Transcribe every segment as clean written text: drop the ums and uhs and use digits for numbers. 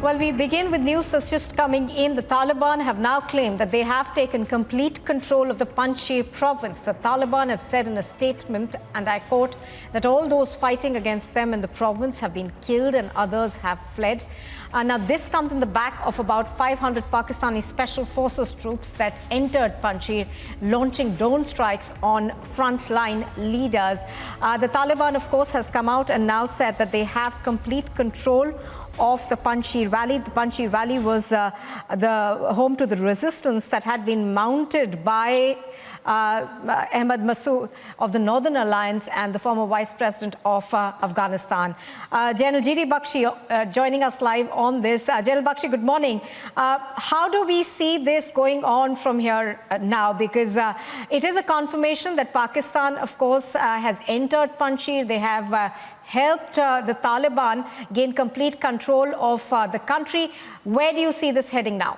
Well, we begin with news that's just coming in. The Taliban have now claimed that they have taken complete control of the Panjshir province. The Taliban have said in a statement, and I quote, that all those fighting against them in the province have been killed and others have fled. Now, this comes in the back of about 500 Pakistani Special Forces troops that entered Panjshir, launching drone strikes on frontline leaders. The Taliban, of course, has come out and now said that they have complete control of the Panjshir Valley. The Panjshir Valley was the home to the resistance that had been mounted by Ahmad Massoud of the Northern Alliance and the former Vice President of Afghanistan. General G.D. Bakshi joining us live on this. General Bakshi, good morning. How do we see this going on from here now? Because it is a confirmation that Pakistan, of course, has entered Panjshir. They have helped the Taliban gain complete control of the country. Where do you see this heading now?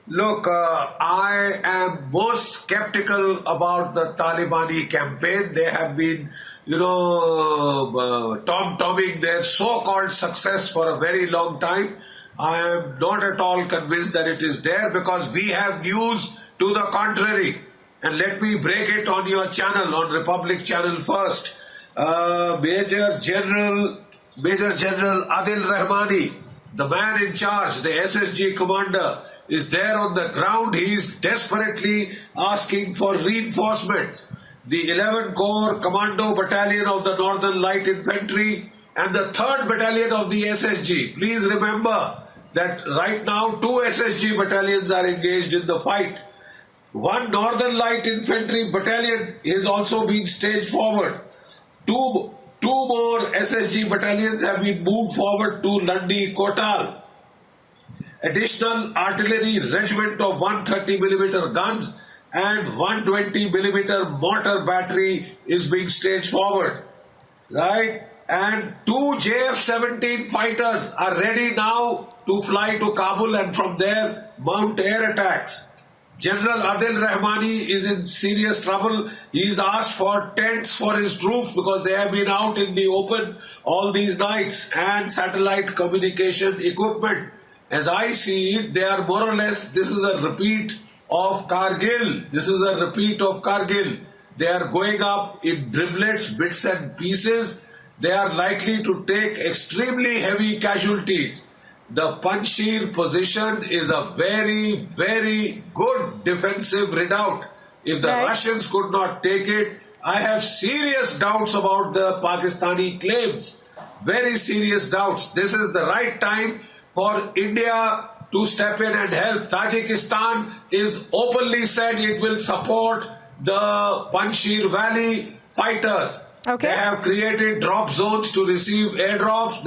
Look, I am most skeptical about the Talibani campaign. They have been, tom-tomming their so-called success for a very long time. I am not at all convinced that it is there because we have news to the contrary. And let me break it on your channel, on Republic channel first. Major General Adil Rahmani, the man in charge, the SSG commander, is there on the ground. He is desperately asking for reinforcements. The 11 Corps Commando Battalion of the Northern Light Infantry and the 3rd Battalion of the SSG. Please remember that right now 2 SSG battalions are engaged in the fight. 1 Northern Light Infantry Battalion is also being staged forward. Two more SSG battalions have been moved forward to Landi Kotal. Additional artillery regiment of 130mm guns and 120mm mortar battery is being staged forward. Right? And 2 JF-17 fighters are ready now to fly to Kabul and from there mount air attacks. General Adil Rahmani is in serious trouble. He's asked for tents for his troops because they have been out in the open all these nights and satellite communication equipment. As I see it, they are more or less, this is a repeat of Kargil. This is a repeat of Kargil. They are going up in driblets, bits and pieces. They are likely to take extremely heavy casualties. The Panjshir position is a very, very good defensive redoubt. If the Russians could not take it, I have serious doubts about the Pakistani claims. Very serious doubts. This is the right time for India to step in and help. Tajikistan is openly said it will support the Panjshir Valley fighters. Okay. They have created drop zones to receive airdrops.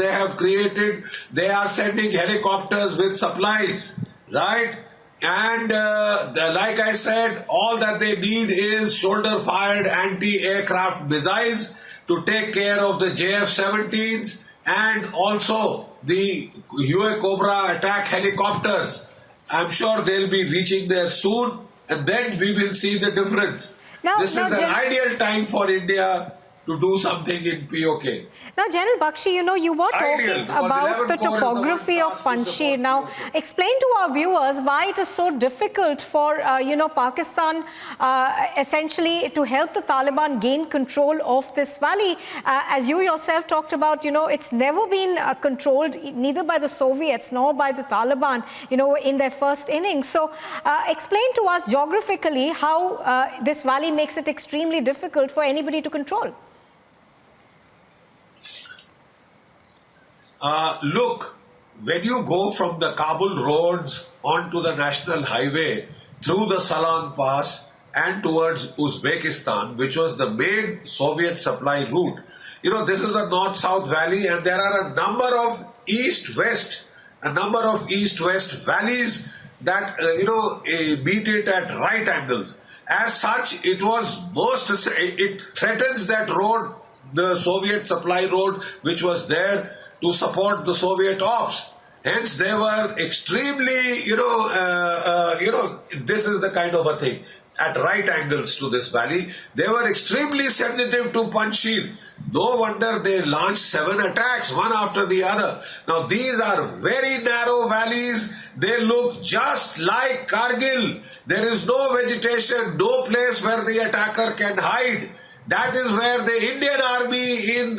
They are sending helicopters with supplies, right? And like I said, all that they need is shoulder-fired anti-aircraft missiles to take care of the JF-17s and also the UA Cobra attack helicopters. I'm sure they'll be reaching there soon, and then we will see the difference. This is an ideal time for India to do something in POK. Now, General Bakshi, you were talking about the topography of Panjshir. Now, explain to our viewers why it is so difficult for, Pakistan essentially to help the Taliban gain control of this valley. As you yourself talked about, it's never been controlled neither by the Soviets nor by the Taliban, in their first innings. So, explain to us geographically how this valley makes it extremely difficult for anybody to control. Look, when you go from the Kabul roads onto the national highway through the Salan Pass and towards Uzbekistan, which was the main Soviet supply route, this is the north-south valley and there are a number of east-west valleys that, meet it at right angles. As such, it threatens that road, the Soviet supply road, which was there to support the Soviet ops. Hence, they were extremely, this is the kind of a thing. at right angles to this valley. They were extremely sensitive to Panjshir. No wonder they launched 7 attacks, one after the other. Now these are very narrow valleys. They look just like Kargil. There is no vegetation, no place where the attacker can hide. That is where the Indian army in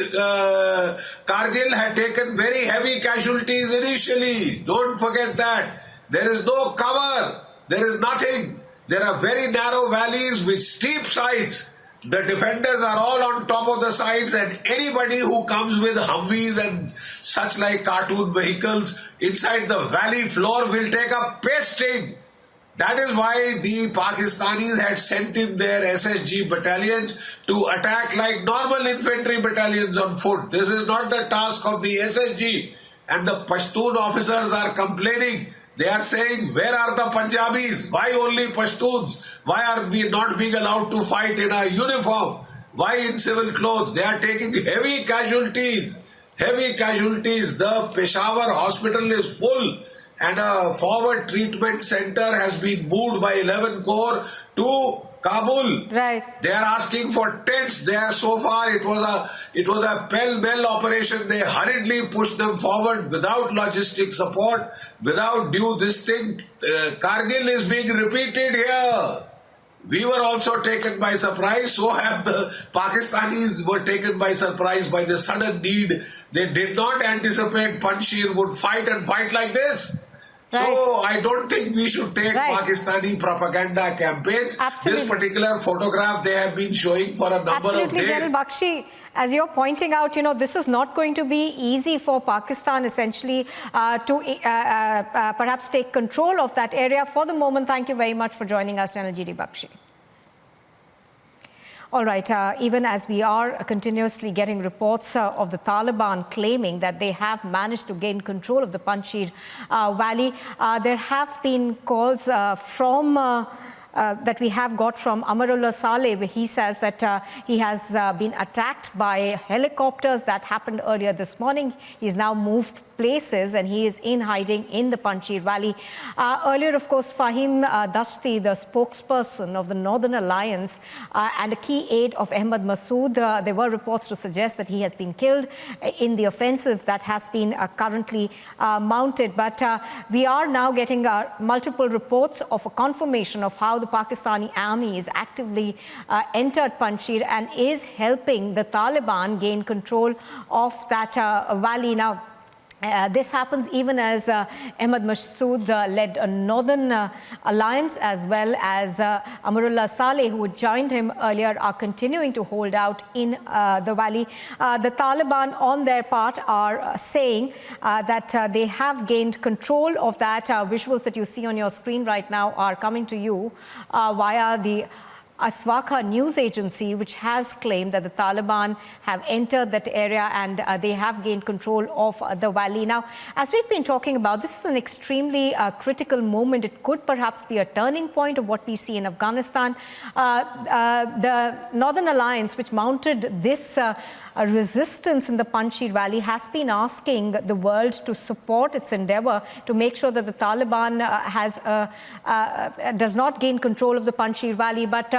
Kargil had taken very heavy casualties initially. Don't forget that. There is no cover. There is nothing. There are very narrow valleys with steep sides. The defenders are all on top of the sides, and anybody who comes with Humvees and such like cartoon vehicles inside the valley floor will take a pasting. That is why the Pakistanis had sent in their SSG battalions to attack like normal infantry battalions on foot. This is not the task of the SSG. And the Pashtun officers are complaining. They are saying, where are the Punjabis? Why only Pashtuns? Why are we not being allowed to fight in a uniform? Why in civil clothes? They are taking heavy casualties. Heavy casualties. The Peshawar hospital is full, and a forward treatment center has been moved by 11 Corps to Kabul. Right. They are asking for tents there. So far it was a pell-mell operation. They hurriedly pushed them forward without logistic support, without due this thing. Kargil is being repeated here. We were also taken by surprise. So have the Pakistanis were taken by surprise by the sudden need. They did not anticipate Panjshir would fight and fight like this. Right. So I don't think we should take Pakistani propaganda campaigns. Absolutely. This particular photograph they have been showing for a number of days. General Bakshi, as you're pointing out, this is not going to be easy for Pakistan essentially to perhaps take control of that area. For the moment, thank you very much for joining us, General G.D. Bakshi. All right, even as we are continuously getting reports of the Taliban claiming that they have managed to gain control of the Panjshir Valley, there have been calls from that we have got from Amarullah Saleh, where he says that he has been attacked by helicopters. That happened earlier this morning. He's now moved places and he is in hiding in the Panjshir Valley. Earlier, of course, Fahim Dashti, the spokesperson of the Northern Alliance and a key aide of Ahmad Massoud, there were reports to suggest that he has been killed in the offensive that has been currently mounted. But we are now getting multiple reports of a confirmation of how the Pakistani army is actively entered Panjshir and is helping the Taliban gain control of that valley. Now, this happens even as Ahmad Massoud led a Northern Alliance, as well as Amarullah Saleh, who had joined him earlier, are continuing to hold out in the valley. The Taliban, on their part, are saying that they have gained control of that. Visuals that you see on your screen right now are coming to you via the Aswaka news agency, which has claimed that the Taliban have entered that area and they have gained control of the valley. Now, as we've been talking about, this is an extremely critical moment. It could perhaps be a turning point of what we see in Afghanistan. The Northern Alliance, which mounted this resistance in the Panjshir Valley, has been asking the world to support its endeavor to make sure that the Taliban does not gain control of the Panjshir Valley. But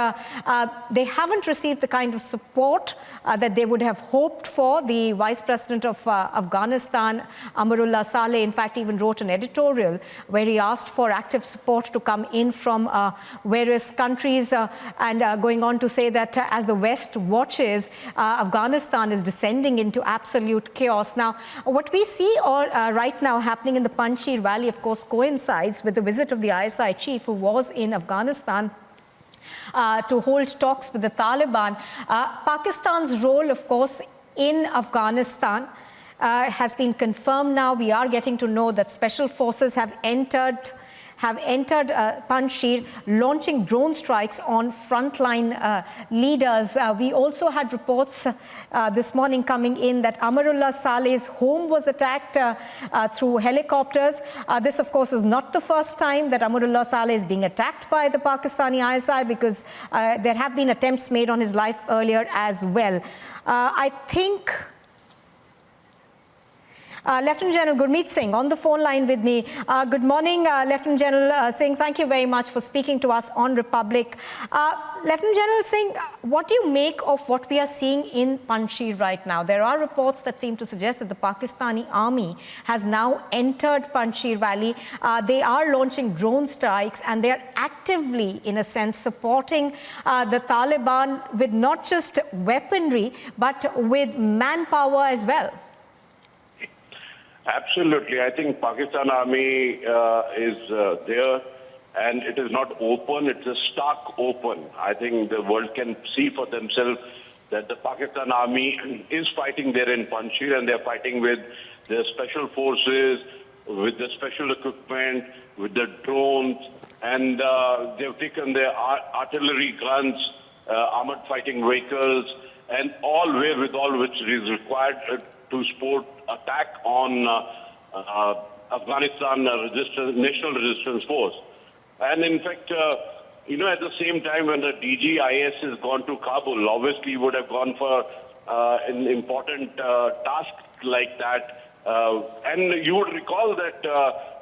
they haven't received the kind of support that they would have hoped for. The Vice President of Afghanistan, Amarullah Saleh, in fact, even wrote an editorial where he asked for active support to come in from various countries and going on to say that as the West watches, Afghanistan is descending into absolute chaos. Now, what we see right now happening in the Panjshir Valley, of course, coincides with the visit of the ISI chief who was in Afghanistan to hold talks with the Taliban. Pakistan's role, of course, in Afghanistan has been confirmed now. We are getting to know that special forces have entered Panjshir, launching drone strikes on frontline leaders. We also had reports this morning coming in that Amarullah Saleh's home was attacked through helicopters. This, of course, is not the first time that Amarullah Saleh is being attacked by the Pakistani ISI, because there have been attempts made on his life earlier as well. Lieutenant General Gurmeet Singh on the phone line with me. Good morning, Lieutenant General Singh. Thank you very much for speaking to us on Republic. Lieutenant General Singh, what do you make of what we are seeing in Panjshir right now? There are reports that seem to suggest that the Pakistani army has now entered Panjshir Valley. They are launching drone strikes and they are actively, in a sense, supporting the Taliban with not just weaponry, but with manpower as well. Absolutely. I think Pakistan Army is there, and it is not open, it's a stark open. I think the world can see for themselves that the Pakistan Army is fighting there in Panjshir, and they're fighting with the special forces, with the special equipment, with the drones, and they've taken their artillery guns, armored fighting vehicles, and all wherewithal which is required to support attack on Afghanistan National Resistance Force. And in fact, at the same time when the DGIS has gone to Kabul, obviously he would have gone for an important task like that. And you would recall that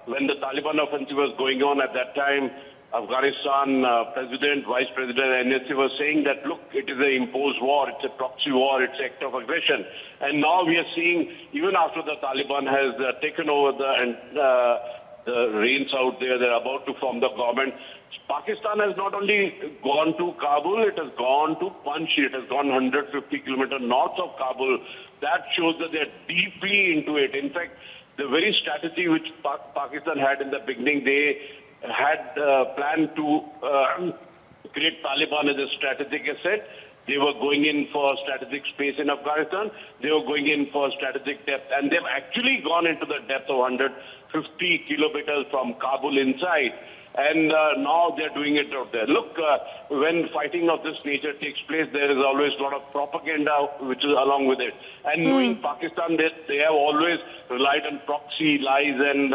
when the Taliban offensive was going on at that time, Afghanistan President, Vice President, NSA was saying that, look, it is an imposed war, it's a proxy war, it's an act of aggression. And now we are seeing, even after the Taliban has taken over the reins out there, they're about to form the government. Pakistan has not only gone to Kabul, it has gone to Panjshir. It has gone 150 kilometers north of Kabul. That shows that they're deeply into it. In fact, the very strategy which Pakistan had in the beginning, they had planned to create Taliban as a strategic asset. They were going in for strategic space in Afghanistan. They were going in for strategic depth. And they've actually gone into the depth of 150 kilometers from Kabul inside. And now they're doing it out there. Look, when fighting of this nature takes place, there is always a lot of propaganda which is along with it. And knowing Pakistan, they have always relied on proxy, lies, and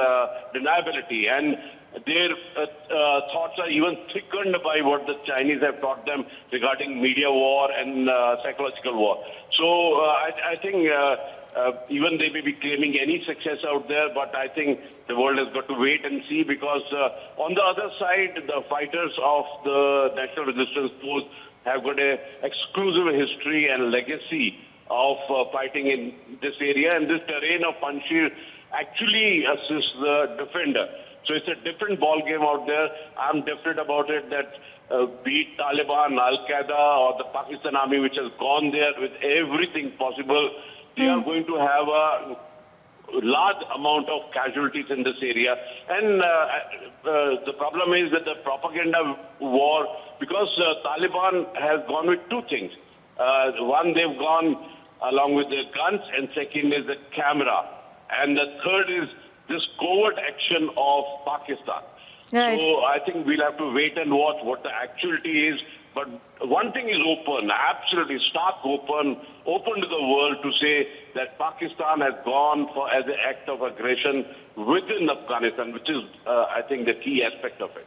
deniability. And their thoughts are even thickened by what the Chinese have taught them regarding media war and psychological war. So I think even they may be claiming any success out there, but I think the world has got to wait and see, because on the other side, the fighters of the National Resistance Force have got an exclusive history and legacy of fighting in this area, and this terrain of Panjshir actually assists the defender. So it's a different ball game out there. I'm definite about it that be it Taliban, Al-Qaeda, or the Pakistan Army, which has gone there with everything possible, they are going to have a large amount of casualties in this area. And the problem is that the propaganda war, because Taliban has gone with two things. One, they've gone along with the guns, and second is the camera. And the third is this covert action of Pakistan. Right. So I think we'll have to wait and watch what the actuality is. But one thing is open, absolutely stark open to the world, to say that Pakistan has gone for as an act of aggression within Afghanistan, which is, I think, the key aspect of it.